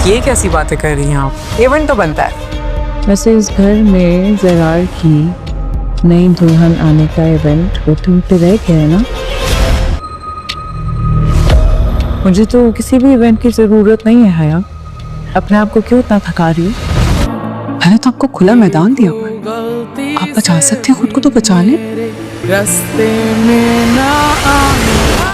یہ کیسی باتیں کر رہی ہیں آپ؟ ایونٹ تو بنتا ہے. ویسے اس گھر میں زرار کی نئی دلہن آنے کا ایونٹ وہ تم پہ رہ گیا ہے نا. مجھے تو کسی بھی ایونٹ کی ضرورت نہیں ہے حیا. اپنے آپ کو کیوں اتنا تھکا رہی ہو؟ میں نے تو آپ کو کھلا میدان دیا ہوا ہے. آپ بچا سکتے ہیں خود کو تو بچا لیں. راستے میں نہ آنا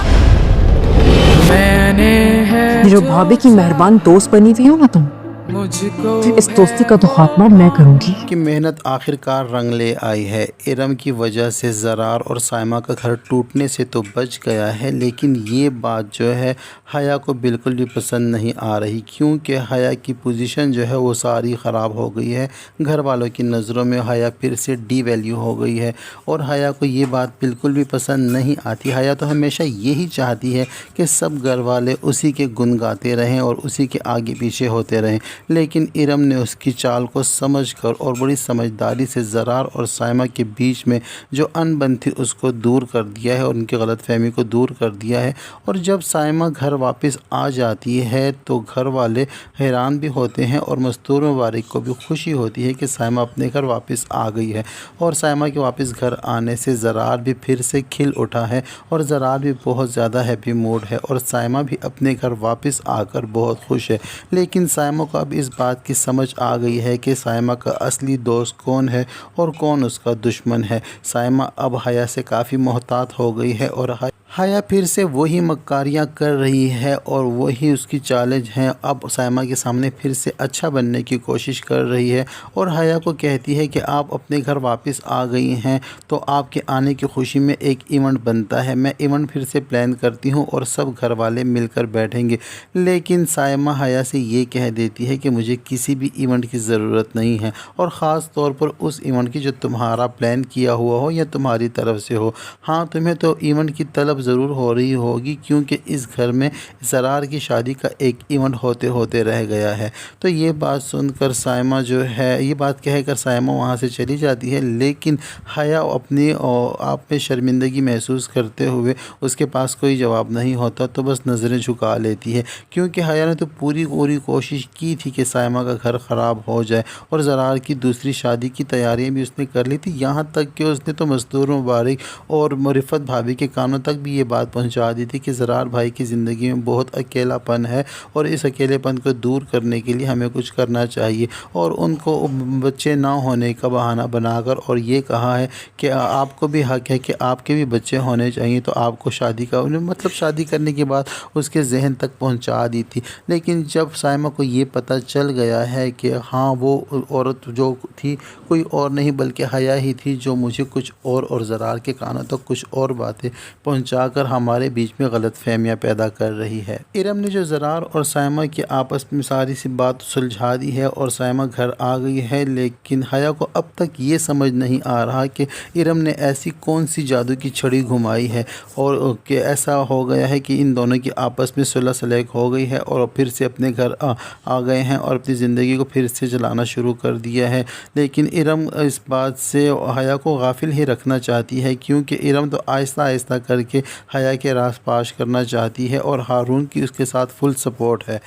میں نے ہے یہ جو بھابھی کی مہربان دوست بنی ہوئی ہو نا تم، مجھ کو اس دوستی کا تو خاتمہ میں کروں گی. کی محنت آخر کار رنگ لے آئی ہے. ارم کی وجہ سے زرار اور سائمہ کا گھر ٹوٹنے سے تو بچ گیا ہے، لیکن یہ بات جو ہے حیا کو بالکل بھی پسند نہیں آ رہی، کیونکہ حیا کی پوزیشن جو ہے وہ ساری خراب ہو گئی ہے. گھر والوں کی نظروں میں حیا پھر سے ڈی ویلیو ہو گئی ہے اور حیا کو یہ بات بالکل بھی پسند نہیں آتی. حیا تو ہمیشہ یہی چاہتی ہے کہ سب گھر والے اسی کے گن گاتے رہیں اور اسی کے آگے پیچھے ہوتے رہیں، لیکن ارم نے اس کی چال کو سمجھ کر اور بڑی سمجھداری سے زرار اور سائمہ کے بیچ میں جو انبن تھی اس کو دور کر دیا ہے اور ان کی غلط فہمی کو دور کر دیا ہے. اور جب سائمہ گھر واپس آ جاتی ہے تو گھر والے حیران بھی ہوتے ہیں اور مستور مبارک کو بھی خوشی ہوتی ہے کہ سائمہ اپنے گھر واپس آ گئی ہے. اور سائمہ کے واپس گھر آنے سے زرار بھی پھر سے کھل اٹھا ہے اور زرار بھی بہت زیادہ ہیپی موڈ ہے اور سائمہ بھی اپنے گھر واپس آ کر بہت خوش ہے. لیکن سائمہ کو اب اس بات کی سمجھ آ گئی ہے کہ سائمہ کا اصلی دوست کون ہے اور کون اس کا دشمن ہے. سائمہ اب حیا سے کافی محتاط ہو گئی ہے اور حیا پھر سے وہی مکاریاں کر رہی ہے اور وہی اس کی چیلنج ہیں. اب سائمہ کے سامنے پھر سے اچھا بننے کی کوشش کر رہی ہے اور حیا کو کہتی ہے کہ آپ اپنے گھر واپس آ گئی ہیں تو آپ کے آنے کی خوشی میں ایک ایونٹ بنتا ہے. میں ایونٹ پھر سے پلان کرتی ہوں اور سب گھر والے مل کر بیٹھیں گے. لیکن سائمہ حیا سے یہ کہہ دیتی ہے کہ مجھے کسی بھی ایونٹ کی ضرورت نہیں ہے اور خاص طور پر اس ایونٹ کی جو تمہارا پلان کیا ہوا ہو یا تمہاری طرف سے ہو. ہاں تمہیں تو ایونٹ کی طلب ضرور ہو رہی ہوگی کیونکہ اس گھر میں زرار کی شادی کا ایک ایونٹ ہوتے ہوتے رہ گیا ہے. تو یہ بات سن کر سائمہ جو ہے یہ بات کہہ کر سائمہ وہاں سے چلی جاتی ہے، لیکن حیا اپنی آپ میں شرمندگی محسوس کرتے ہوئے اس کے پاس کوئی جواب نہیں ہوتا تو بس نظریں جھکا لیتی ہے، کیونکہ حیا نے تو پوری کوشش کی تھی کہ سائمہ کا گھر خراب ہو جائے اور زرار کی دوسری شادی کی تیاریاں بھی اس نے کر لی تھی. یہاں تک کہ اس نے تو مستور مبارک اور رفت بھابھی کے کانوں تک بھی یہ بات پہنچا دی تھی کہ زرار بھائی کی زندگی میں بہت اکیلا پن ہے اور اس اکیلے پن کو دور کرنے کے لیے ہمیں کچھ کرنا چاہیے. اور ان کو بچے نہ ہونے کا بہانہ بنا کر اور یہ کہا ہے کہ آپ کو بھی حق ہے کہ آپ کے بھی بچے ہونے چاہیے، تو آپ کو شادی کا مطلب شادی کرنے کے بعد اس کے ذہن تک پہنچا دی تھی. لیکن جب سائمہ کو یہ پتہ چل گیا ہے کہ ہاں وہ عورت جو تھی کوئی اور نہیں بلکہ حیا ہی تھی جو مجھے کچھ اور زرار کے کانوں تک کچھ اور باتیں پہنچا کر ہمارے بیچ میں غلط فہمیاں پیدا کر رہی ہے. ارم نے جو زرار اور سائمہ کی آپس میں ساری سی بات سلجھا دی ہے اور سائمہ گھر آ گئی ہے، لیکن حیا کو اب تک یہ سمجھ نہیں آ رہا کہ ارم نے ایسی کون سی جادو کی چھڑی گھمائی ہے اور کہ ایسا ہو گیا ہے کہ ان دونوں کی آپس میں صلح سلیح ہو گئی ہے اور پھر سے اپنے گھر آ گئے ہیں اور اپنی زندگی کو پھر سے چلانا شروع کر دیا ہے. لیکن ارم اس بات سے حیا کو غافل ہی رکھنا چاہتی ہے، کیونکہ ارم تو آہستہ آہستہ کر کے حیا کے راز پاش کرنا چاہتی ہے اور ہارون کی اس کے ساتھ فل سپورٹ ہے.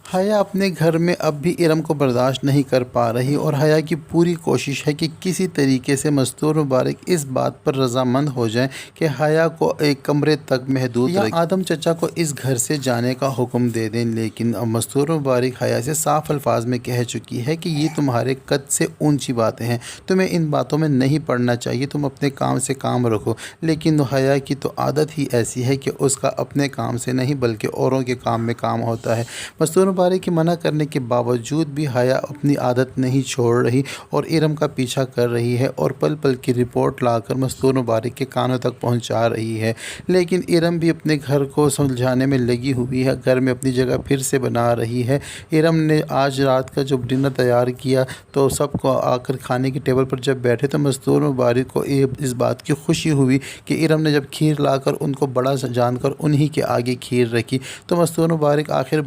حیا اپنے گھر میں اب بھی ارم کو برداشت نہیں کر پا رہی اور حیا کی پوری کوشش ہے کہ کسی طریقے سے مستور مبارک اس بات پر رضامند ہو جائیں کہ حیا کو ایک کمرے تک محدود رکھیں یا آدم چچا کو اس گھر سے جانے کا حکم دے دیں. لیکن مستور مبارک حیا سے صاف الفاظ میں کہہ چکی ہے کہ یہ تمہارے قد سے اونچی باتیں ہیں، تمہیں ان باتوں میں نہیں پڑنا چاہیے، تم اپنے کام سے کام رکھو. لیکن حیا کی تو عادت ہی ایسی ہے کہ اس کا اپنے کام سے نہیں بلکہ اوروں کے کام میں کام ہوتا ہے. مستور مبارک کے منع کرنے کے باوجود بھی حیا اپنی عادت نہیں چھوڑ رہی اور ارم کا پیچھا کر رہی ہے اور پل پل کی رپورٹ لا کر مستور مبارک کے کانوں تک پہنچا رہی ہے. لیکن ارم بھی اپنے گھر کو سلجھانے میں لگی ہوئی ہے، گھر میں اپنی جگہ پھر سے بنا رہی ہے. ارم نے آج رات کا جو ڈنر تیار کیا تو سب کو آ کر کھانے کی ٹیبل پر جب بیٹھے تو مستور مبارک کو اس بات کی خوشی ہوئی کہ ارم نے جب کھیر لا کر ان کو بڑا جان کر انہی کے آگے کھیر رکھی تو مستور مبارک آخر